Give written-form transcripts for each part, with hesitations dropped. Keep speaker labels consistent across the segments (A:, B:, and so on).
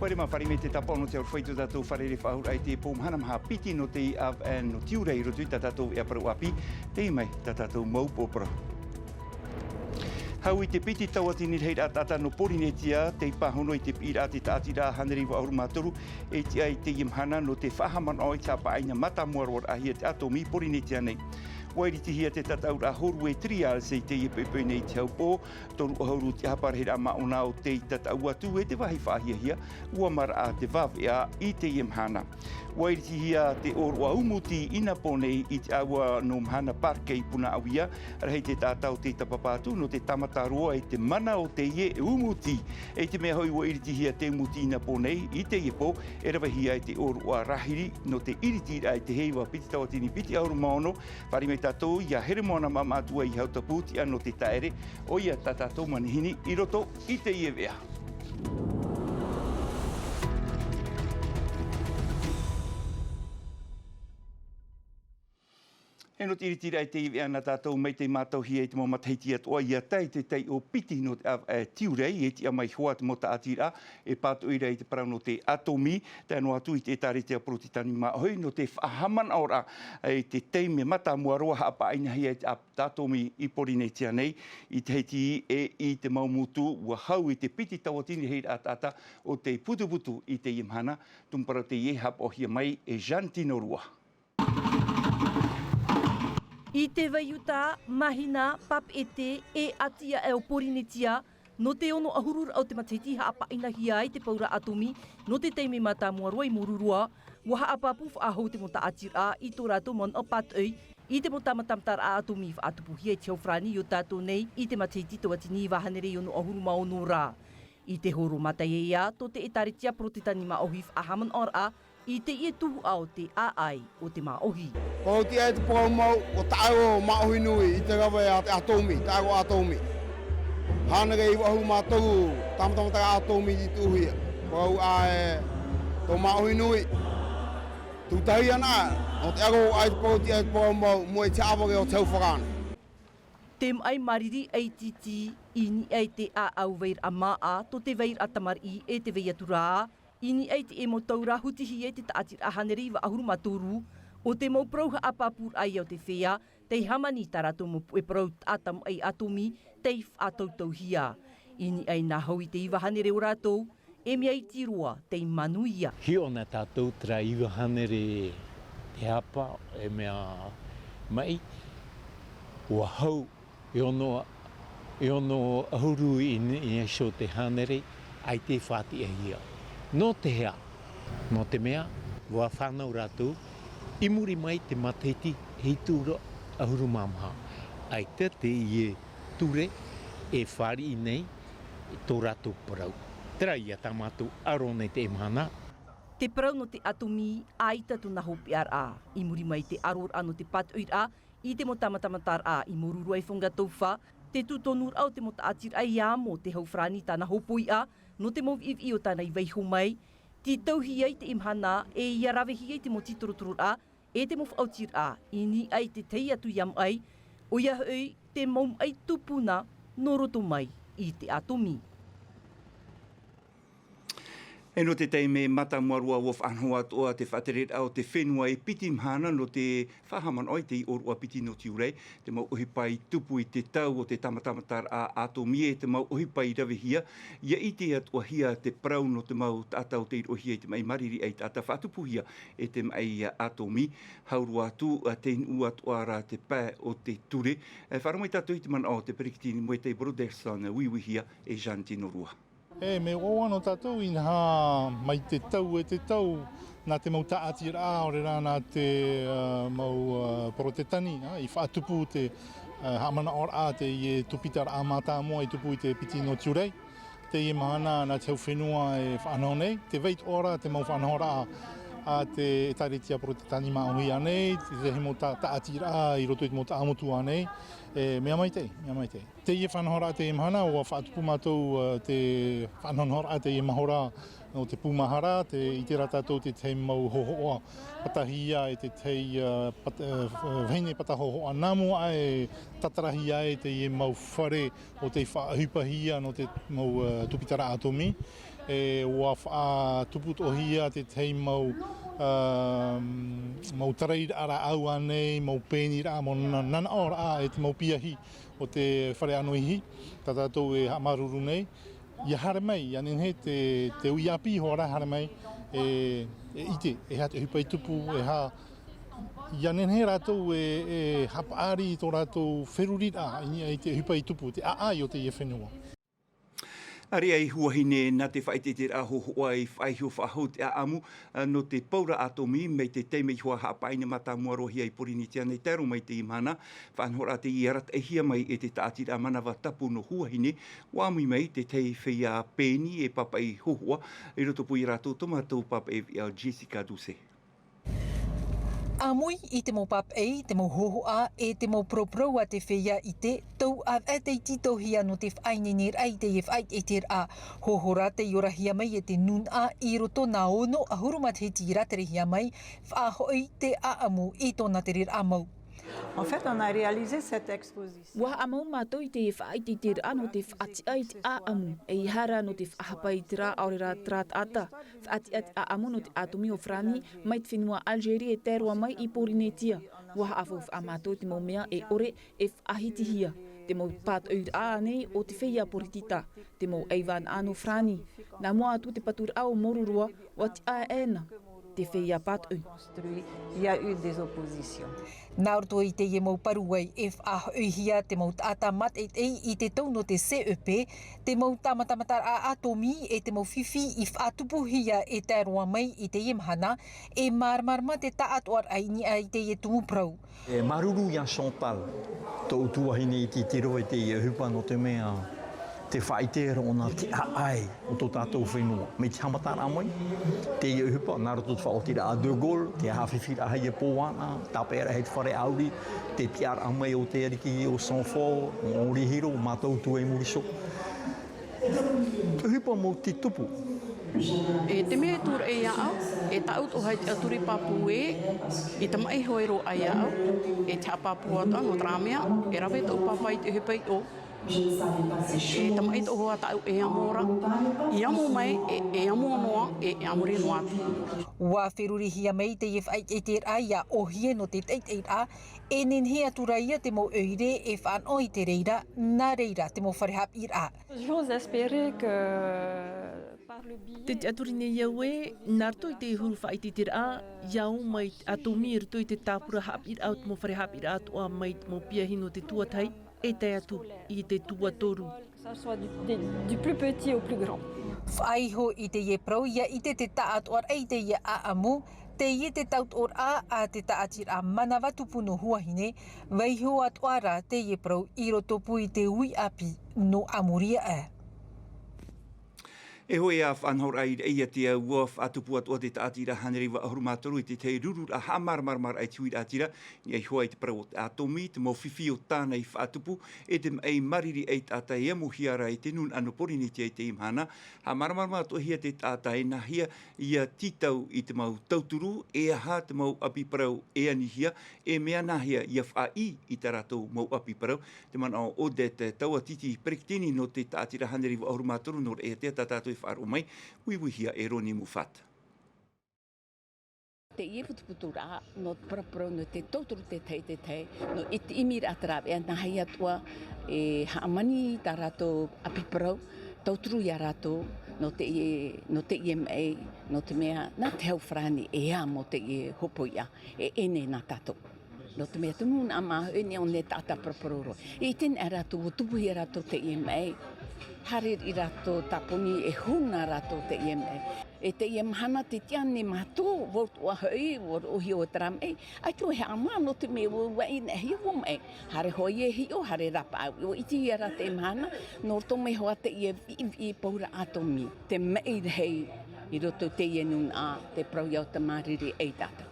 A: Whaere ma whare me te tapa no te au whaitu tātou whare re whahura i te pō mahana maha piti no te av no tiurai rotu i tātou e aparu api, te mai tātou maupopora. Hau i te piti tauatini rei atata no Porinetia, te pahono i te pira te tātira haneri wa auru mātoru, e te ai te imhana no te whahaman o i tāpa aina mata muaror ahia te atomi Porinetia nei. Wairiti hia te tataura horu e trial se te ipepe nei te haupō, toru ahuru te haparehera mauna o te tataua tu e te wahi whahia hia, ua mara a te wawea i te imhana. Wairiti hia te oroa umuti ina ponei i te aua no mhana parke i puna awia, rahei te tātau te tapapatu no te tamataroa e te mana o te ie umuti. E te mea hoi wairiti hia te umuti ina ponei i te iepo, e rawa hia e te oroa rahiri no te iritira e te Heiva piti tawatini piti auru maono, whare me tātou ia here moana mamatua i hautaputi ano te taere, o ia tātou manihini i roto i te iewea. E no tiritira e te iwi ana tātou mei te mātou hia e te moma Tahiti atoa ia tei te tei o piti no tiurai e te amai hoa te mota atira e pātu ira i te parau no te atomi te anu atu i te tare te aprotitani mahoi no te whahaman ora e te tei me mata mua roa hapa aina hia e te atomi i Porinetia nei i Tahiti e i te maumutu ua hau i te piti tawatini hei atata o te putuputu i te imhana tumpara te iehap o hia mai e Jantino Rua.
B: I te vaiuta, mahina, papete, e atia e o Porinetia, no te ono ahurura o te matiti haapa ina hia i te paura atomi, no te teime mata muarua i mururua, wa haapapu whaahau te mota atira i tō rātou mon o patui, i te mota matamtar a atomi whaatupu hia i te haufrani o tātou nei i te matiti tawatini wahanere ono ahuru maono rā. I te horo mata ia, tō te etaritia protitani maohi whaahaman ora, i te ie tuhu au te aai o te maohi.
C: Ko te ai te pōau mau o tāo maohi nui i te gawa e atomi, tāo atomi. Hānega i wahu mātou tamatamata atomi i tuhi. Pōau ai tō maohi nui. Tūtahi ana, o te ago ai te pōau mau mua i te awage o te hauwhakana.
B: Te mai mariri ai titi i ni ai te a au veir a maa, tō te veir a tamari e te veiatura, ini ai te e mo taura hutihi e te taatir a haneri wa ahuru maturu, o te mau prauha apapur ai au te whea, te hamani tarato mo pue prau atam ai atomi, te whaatautau hia. Ini ai nā hau i te iwa hanere o rātou, e mea i tiroa te manuia.
D: Hi ona tātou tra iwa hanere te hapa, e mea mai, ua hau e ono ahuru i so te hanere, ai te whāti e hia. No te hea, no te mea, wa whanau rātou, i muri mai te mateti hei tūra ahuru mamaha. Ai te ie ture e whari i nei tō rātou parau. Tera ia tā mātou aro nei te imhana.
B: Te parau no te atomi aita tu na hopi ar a. I muri mai te aror ano te patuir a, i te mo tamatamatar a i moruru ai whonga tauwha, te tutonur au te mo taatir ai a mo te haufrani tāna hopoi a, no te mau iwi o tāna i weiho mai, ti tauhi ai te imhana e ia rawehi ai te mo titorotoro a, e te mo whautir a, i ni ai te tei atu iam ai, o ia hoi te mau ai tupuna no roto mai i te atomi.
A: E no te teime mata muarua wof anhoa toa te whaterer au te whenua e piti mhana no te whahaman oi te orua piti no tiurai, te mau uhipai tupu i te tau o te tamatamatar a atomi e te mau uhipai rawihia, ia i te atua hia te prau no te mau tātau te irohia i te mai mariri ei tāta whatupuhia e te mai atomi, haurua atu te inu atua rā te pā o te ture. Wharamai tātou i te mana o te perikitini mo e te brodersan wiwihia e Jantino Rua.
E: E me o ano tātou i nā mai te tau e te tau nā te mau taatira a ore rā nā te mau protetani i whaatupu te hamana or a te i tupitara a mātā moa i tupu i te piti no tiurai. Te i mahana nā te hau whenua e whanau nei, te veit ora te mau whanau ora a te etaritia protetani maohi anei, te himo taatira a i roto i te mau taamotu anei. Mea mai te. Te ie whanahora te imhana, o whaatupu mātou te whanahora te imahora no te pūmahara, i te rata tau te tei mau hohoa patahia e te tei vene patahohoa nāmua e tatarahia e te ie mau whare o te whaahupahia no te mau tupitara atomi. ua wha tuput o hia te tei mau trade ara au anei, mau pēni ra, mau nana o ra e te mau piahi o te whare anuihi, ta tātou e hamaruru nei. Ia hare mai, ia nenghe te uiapi ho ara hare mai, ite, e ha te hupai tupu, e ha ia nenghe rātou e hapaari tō rātou wherurira, i te hupai tupu, te aai o te ia whenua.
A: Ari ai huahine nā te whaitete aho hoa i whaihio whahau te aamu no te paura atomi mei te teimei hua haapaina mata muarohi ai Porinitia nei tero mai te imana. Whanhora te iarat e hia mai e te tātira manawa tapu no huahine. Wāmui mai te tei whia pēni e papa i hohua. I roto pui rātou tomatou papa e Jessica Duse.
B: Amui i te mau pap ei, te mau hohoa, e te mau proprou a te whia i te tau a te tito hia no te whainenir ai te e whait e te a hohora te iora hia mai e te nun a i roto nā ono a hurumat he tira tere hia mai whaahoi te aamu i tōna te rir amau.
F: En fait, on a réalisé cette exposition.
G: Wa amau mātou i te whaiti te ano te whaati ai te aamu, e i hara no te whahapai te rā aurera trat ata. Whaati ai te aamu no te atomi o Frani, mai te whenua Algeria e tērua mai i Porinitia. Wa haafu a mātou te mau mea e ore e whaahitihia. Te mau pāt ui a nei o te whia Poritita, te mau Heiva ano Frani. Nā mua atu te patur au morurua, wa te a ena. Te whia pāt ui.
F: Il y a eu des oppositions.
B: Nā roto i te mau paruai e whaahauhia te mau tāta mat i te tau no te CEP, te mau tamatamata a atomi e te mau whiwhi i whaatupuhia e tēroa mai i te mahana, e marmarma te taatoar aini ai te tumu prau.
H: E maruru ia Chantal, tō utuahine i te tiro e te hupa no te mea, te whaitera o nā te aai o tō tātou whenua. Me te hamatara mai, te hupa, nā roto te whaotira a De Gaulle, te hawhiwhira hei e Pōwana, tāpera hei te whare auri, te tiara amai o te ariki o Sanfo, o Orihiro, o mātou tu e Muriso. Te hupa mo te tupu.
I: E te mea tūra e au, e taut o hai te aturi papu e te mai hoero ai au, e te hapapu ata no tramea, e rawe tau papai te hupai o. E tamai tō hoa tau e amora, i amo mai, e amo noa, e amore noa.
B: Wa wheruri hia mai te whait e te rai a ohie no te teit e a, e nenhea turaia te mau eire e whanau i te reira, nā reira te mau wharehap i a.
F: J'ose espérer que par le
B: Te te aturine iau e, nārto i te huru whait i te a, iau mai atomi i rito i te tāpura hap i au te mau wharehap i a toa mai te mau piahino te tuatai. E te atu i te tuatoru.
F: que ça soit du plus petit au plus grand.
B: Whaiho i te ie prau, ia i te taatoar ei te ie aamu, te ie te tautor a te taatir a manawa tupuno huahine, waiho atuara te ie prau i roto pui te ui api no amuria e.
A: E hoi a whanhor ai eia te ua whatupu atua te tātira haneriwa ahurumatoru i te te ruru a hamarmarmar ai tui tātira, ni ai hoa i te parau o te atomi, te mau whiwhi o tānei whatupu, e te ei mariri ei tātai e mohiara i te nun anu Porinitia i te imhana, ha marmarmar atua hia te tātai na hia ia titau i te mau tauturu, e aha te mau api parau e anihia, e mea nahia ia whai i te ratou mau api parau, te mana o de te taua titi periktini no te tātira haneriwa ahurumatoru nor e te tātou whaaro mai, wiwihia e roni mufata.
J: Te ie putuputura no propro no te tauturu te tei, no iti imir atrap e na hai atua e haamani ta rato apiprau, tauturu ia rato no te ie mei, no te mea, na te hau frani e a mo te ie hopoia, e ene na tato. No te mea tunu na maha ene o ne tata propororo. E ten e rato, o tupu i rato te ie mei. Harir i rato taponi e huna rato te ie mei. E te ie mahana te tiane mātou, votu a hoi, votu ohi o tram e. Ai tu he ama no te mea wai ne hi o mei. Hare hoi e hi o, hare rapa au. O iti i rata e mahana, no to me hoa te ie i paura atomi. Te mei rei i roto te ie nun a, te prau iau te mariri e tata.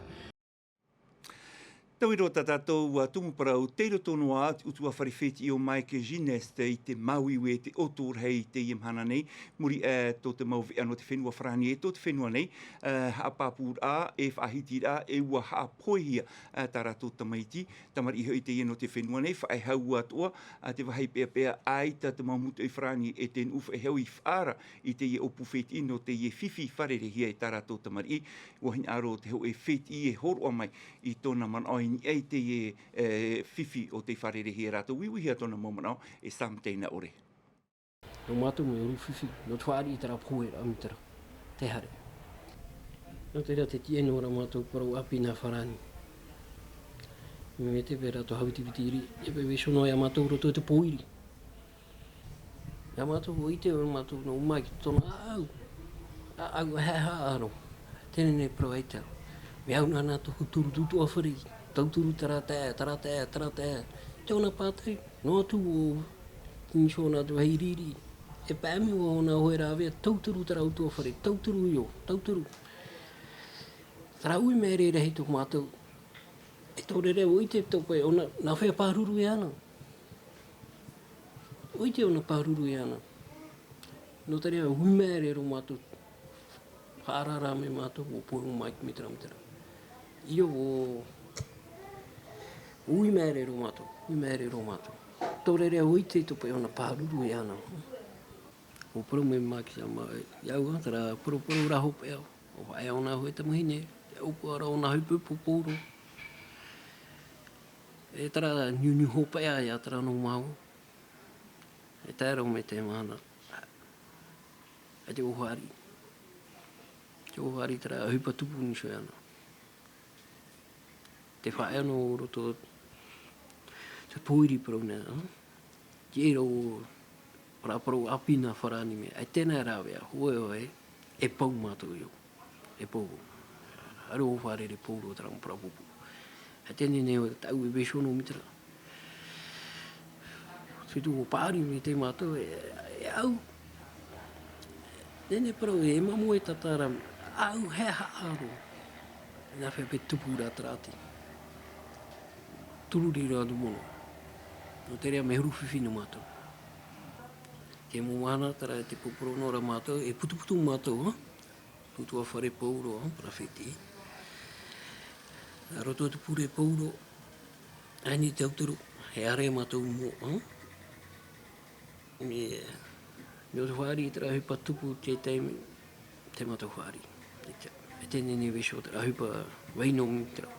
A: Tau iro tātou tumu parau, teiro tono a utua wharewheti i o mai ke gineste i te mauiwe te otor hei te imhana nei, muri tō te mauwi anō te whenua whrani e tō te whenua nei, haapapūr a, e whahiti a, e ua haapoihia tā rātou tamaiti, tamari i hoi te ieno te whenua nei, whae hau atoa, te wahai pēr ai tā te maumutu i whrani e ten uwha e hau i whaara i te ie opu wheti no te ie whiwhi wharerehia e tā rātou tamari i, wahin aro te hau e wheti e horo mai i tōna man oi ei te whiwhi o te wharerehi e rātou wiwihi a tōna momanao e sam teina ore.
K: No mātou me uru whiwhi, no tuari i tara pōera amitara, te hare. No te rea te tieno ora mātou parau api nā wharani. Me te pera to hautivitiri, e pewe sono e a mātou roto te pōiri. E a mātou o ite o mātou no umai ki tōna au hea aro, tēne ne pro eitau. Me au nana tohu turu tutu a whari, tauturu taratea. Te ona pātai, no atu o kinshona tu hei riri. E pāmi o ona hoe rāwea, tauturu tara utu a whari, tauturu io, tauturu. Tara ui mea re hei tō mātou. E tō re o ite tō koe, ona nā whea pāruru e ana. O ite ona pāruru e ana. No te rea ui mea re ro mātou. Whaarara me mātou o pōru mai ki mitara. Io o ui mea re ro mātou. Tō re rea o ite tō pai ona pāruru e ana. O poro me maki sa mai. Iau tara poro raho pe au. O whae ona hoi te muhine. E upo ara ona haupu pōpōro. E tara niu hopa ia tara no mau. E tēra o me te mahana. E te ohari. Te ohari tara hupa tupu ni soe ana. Te whae ano o roto te pōiri parau nea. Te ero o parau api nā wharani mea. E tēnā rāwea, hoe, e pau mātou iau. E pau. Aru o wharere pōro tara mpara pupu. E tēne neo te tau e beshono mitara. Whitu o pāri me te mātou e au. Nene parau e mamu e tatara au hea haaro. Nā whea pe tupu rā tarati. Tururi rā du mono. No te rea me huru whiwhi no mātou. Ke mo mahana tara e te poporo no ra mātou, e putuputu mātou, putu a whare pauro, para wheti. Roto te pure pauro, aini te auturu, he are mātou mo. Me te whari i tera hupa tupu te teimi, te mātou whari. E tēne ne wesho tera hupa waino mitra.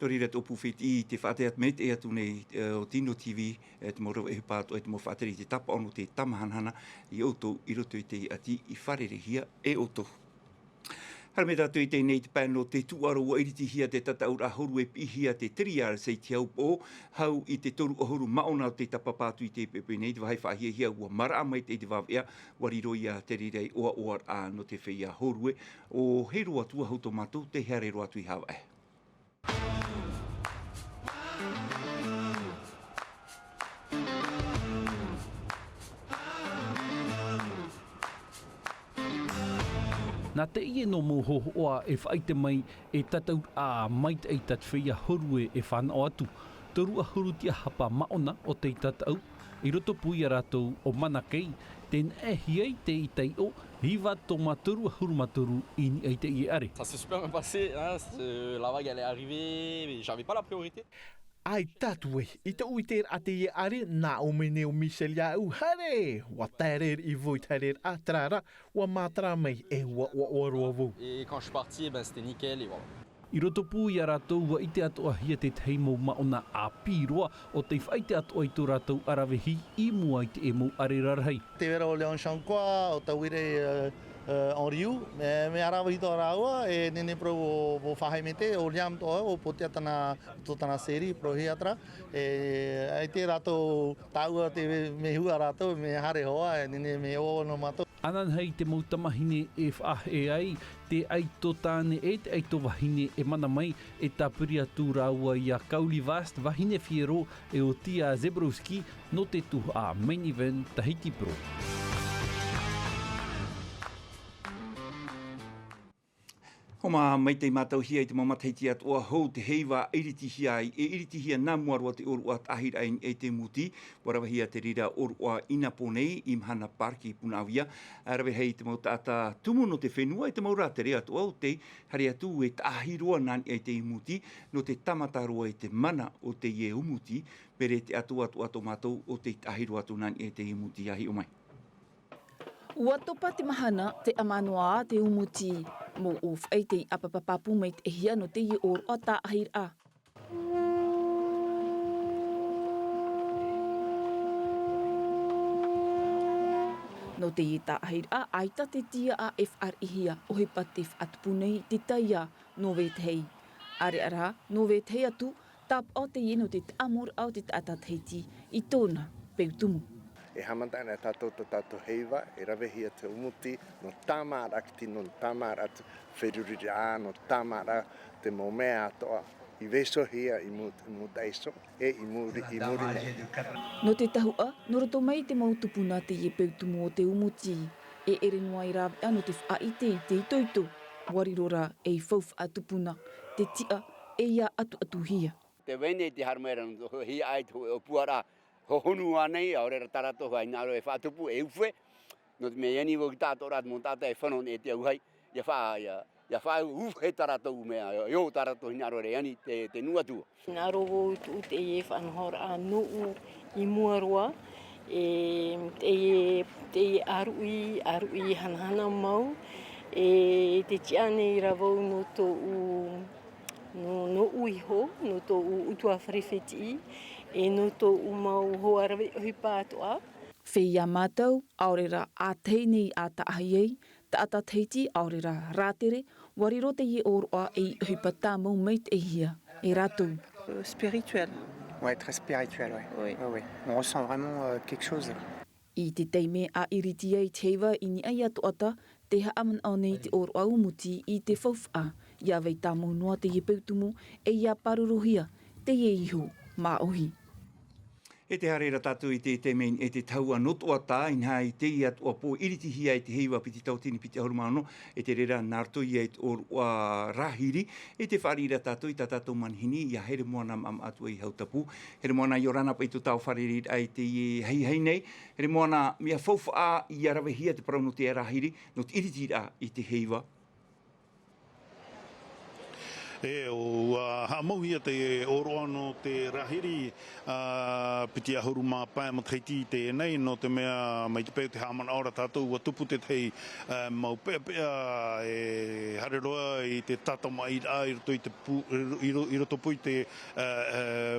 A: Tori ret opu wheti i te whaateat me te atu nei o Tino TV, te moro e hupāto e te mo whaateri te tapa ono te tamahanhana i oto i roto i te ati i wharerehia e oto. Hara me tātou i te nei te pēno te tuaro o iriti hia te tataura horu e pihia te triar sei te haupo hau i te toru ahoru maona o te tapapātu i te pepe nei te wahai whahia hia ua mara mai te wawea wariro ia te rirei oa oar a no te whia horue o hero atua hauto mātou te hearero atu i hawae.
L: Nā te ie no moho oa e whaite mai e tatau a mait ei tat whia horue e whanau atu. Toru a hurutia hapa maona o te tatau, i roto pui a rātou o mana kei, ten e hiei te i tei o, Heiva tō maturu a huru maturu i ni ei te i are.
M: Ça s'est super bien passé, hein, la vague elle est arrivée, mais j'avais pas la priorité.
N: Ai tatue, i te uiter a te i are, nā o mene o Miselia au hare, wa tārer i voi tārer a trara, wa mātara mei e wa roa vau.
M: Et quand je suis parti, ben, c'était nickel et voilà.
L: I roto pūi a rātou wa i te atoa hia te teimo maona a pīroa o te whaite atoa i tō rātou arawehi i mua i te emo arerarhei.
O: Te wera o Leon Shankoa, o tauire en Riu, me arawahi tō rāua, e nene pro o whahai me te, o liam tō o potea tana seri, pro hi atra, e te rātou tāua te mehua rātou, me hare hoa, e nene me o no mātou.
L: Anan hei te mautamahine e whaahe ai, te aito tāne e te aito wahine e mana mai e tāpiri atu rāua i a Kauli Vast wahine whiero e o Tia Zebrowski no te tuha a Main Event Tahiti Pro.
A: Homa mai te mātau hia i te mamateiti atua hou te heiva iritihia ai e iritihia nā muarua te orua tahira e te muti. Warawahia te rira orua ina ponei i mahana parki punawia. Rawe hei te mau tata tumu no te whenua i te maura te rea atua o te hari atu e tahirua nāni e te muti no te tamatarua i te mana o te ie umuti pere te atua ato mātou o te tahirua atu nāni e te muti ahi o mai.
G: Ua topa te mahana te amanoa te umuti mo o whai te apapapapu mai te ehia no te i oro a tā ahir a. No te i tā ahir a, aita te tia a FR ihia o he pate whatupunei te taia no wethei. Are ara, no wethei atu, tap o te i no te amor au te tata Tahiti i tōna peutumu.
P: E hamatana tātou to tātou Heiva, e rawehia te umuti, no tāmara akiti, no tāmara atu wherurira, no tāmara te momea atoa. I veso hia i mutaiso, e i muri.
G: No te tahua, no roto mai te mautupuna te ie peutumu o te umuti, e ere noa i rāwea no te whaite te itoito, warirora e i whauwha atupuna, te tia e ia atu hia.
Q: Te wene te harmera no hia ai tu o puara, ho honu anei, a orera tarato hai naro e whatupu e uwhe. No te mea iani wo ki tātou rāt mō tātou e whanon e te auhai. Ia whai uwhe tarato u mea, io tarato hinaro re ani te nuatua.
R: Naro wo tu te e whanhora a nuu i muarua. Te arui hanahana mau. Te tiane i ravau no tō no uiho, no tō utua wharewheti. E no tō umau hoarawe hui pātoa.
G: Whia mātou, aorera a teinei a taahiei, ta ata Tahiti aorera rātere, wariro te ie oroa e hupa tāmau meit e hia, e rātou.
S: Spirituel. Ouais, très spirituel, ouais. Oui. Ouais. On ressent vraiment quelque chose.
G: I te teime a iriti ai te Heiva i ni ai atu ata, te haaman au nei te oroa umuti i te whauwha, ia vei tāmau noa te ie peutumu, e ia parurohia, te ie iho, mā ohi.
A: E te hareira tātou i te mein e te taua notua tā, inha i te i atua pō iritihia i te Heiva piti tautini piti ahurumano, e te rera nārto i eit orua rahiri, e te wharira tātou i tātou manhini, ia here moana am atua i hautapu. Here moana i orana pa i tō tau whariri ai te hei nei, here moana mea whauwha i arawehia te parau no te rahiri, no te iritira i te Heiva.
T: O hamohia te oroa no te rahiri piti ahuru mā pae mo Tahiti tēnei no te mea mai te pēo te hamana ora tātou ua tupu te tei mau pēpea e hareroa i te tata mai i roto pui te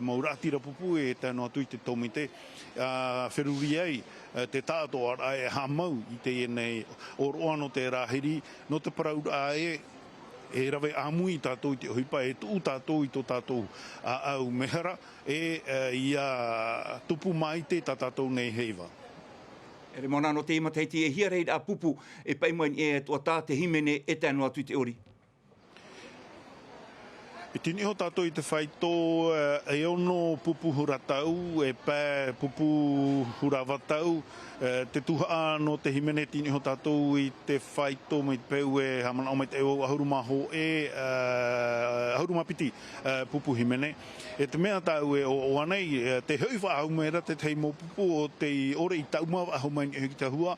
T: mauratira pupu e tēnā tui te tomite wheruri ai te tātoa e hamau i te enei oroa no te rahiri no te parau ai e rawe amui tātou i te ohipa, e tū tātou i tō tātou au mehara, ia tupu mai te tātou nei Heiva.
A: Ere mona no te ima Tahiti e hia reid a pupu e paimain e tua tā te himene e tēnua tui te ori.
T: E tini ho tātou i te whaitō e ono pupu huratau, e pē pupu huravatau, te tuha no te himene tini ho tātou i te whaitō mai te peu e hamana o mai te eo ahuruma ho ahuruma piti pupu himene. E te mea tāu e o anei, te heuwha au mera te tei mō pupu o te ore i taumawa ahu mai ni ki te hua,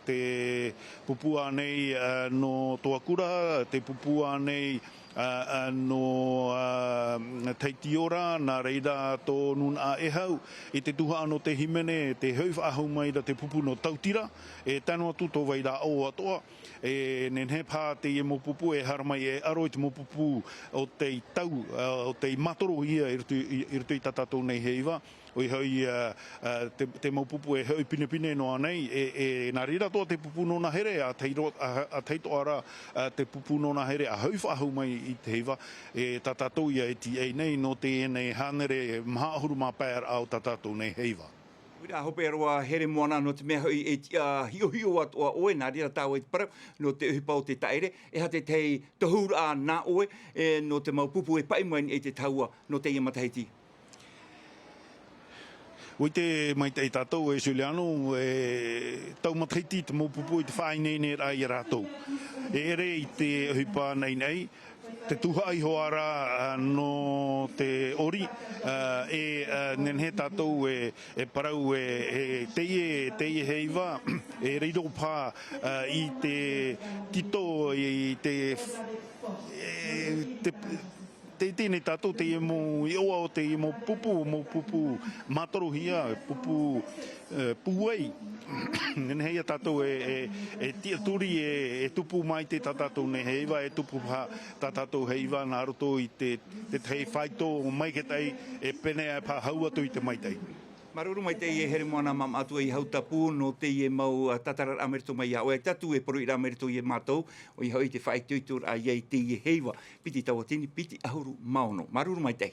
T: te pupu anei no toakura, te pupu anei no Tahiti ora, nā reira tō nuna e hau, i te tuha ano te himene, te heuwha ahau mai da te pupu no tautira, e tano atu tō waira o atoa, e nenhe pā te i mō pupu e haramai e aro i te mō pupu o te tau, o te matoro ia i rutu i tatatou nei Heiva, o i hoi te maupupu e hoi pine no anei, nā rira toa te pupu no na here, a teito ara te pupu no na here, a hoi whahau mai i te Heiva, e tatatou ia e ti ei nei, no te nei hanere maha ahuru mā pēr au tatatou nei Heiva.
A: Wira hope aroa here moana no te mea hoi e hio atoa oe, nā rira tāua i te parau, no te uhipau te taere, e ha te tei tohura nā oe, no te maupupu e paimain e te taua no te Tahiti.
T: o te mai te tātou e Juliano e tau Tahiti te mopupu i te whainene ai rātou. E ere i te hupa nei, te tuha i hoara no te ori nenhe tātou e parau e teie Heiva e reido pā i te tito i te tēnei tātou te mo i oa o te mo pupu mātoro hia, pupu puei. Nenhei a tātou e tia turi e tupu mai te tātou ne Heiva, e tupu pa tātou Heiva nā roto i te hei whaito mai ke tei e pene a pā haua tu i te mai tei.
A: Maruru mai te e here moana mam atua I hautapu no te e mau tatarar amerito mai a o e tatu e poru I amerito I mātou o I hau I te whaituitur a iei te e Heiva. Piti tawatini, piti ahuru maono. Maruru mai te.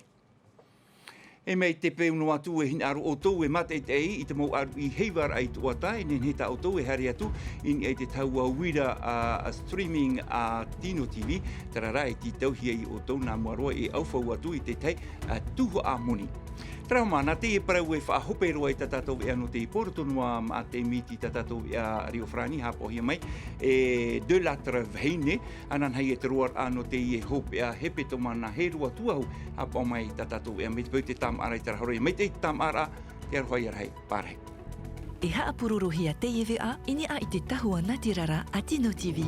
A: E mei te peuno atu e hin aru o tau e mate te I te mau aru I Heiva ai tuata e nen heta o tau e hari atu in e te taua wira a streaming a Tino TV tarara e ti tauhia I o tau nā muaroa e aufau atu I te tei a tuho a moni. Trauma, nā te e parau e whaahope roa I tatatou e ano te porotonua a te miti tatatou e a Rio Frani, hapohia mai, e de latra vheine, anan hei e te roar ano te e hope a hepe toma na he rua tuahu, hapo mai tatatou e a me te pau te tam ara I tarahoroi, me te tam ara, te arohoi arahei, pārhei.
U: E haa pururuhia te ewe a, ini a I te tahua natirara a Tino TV.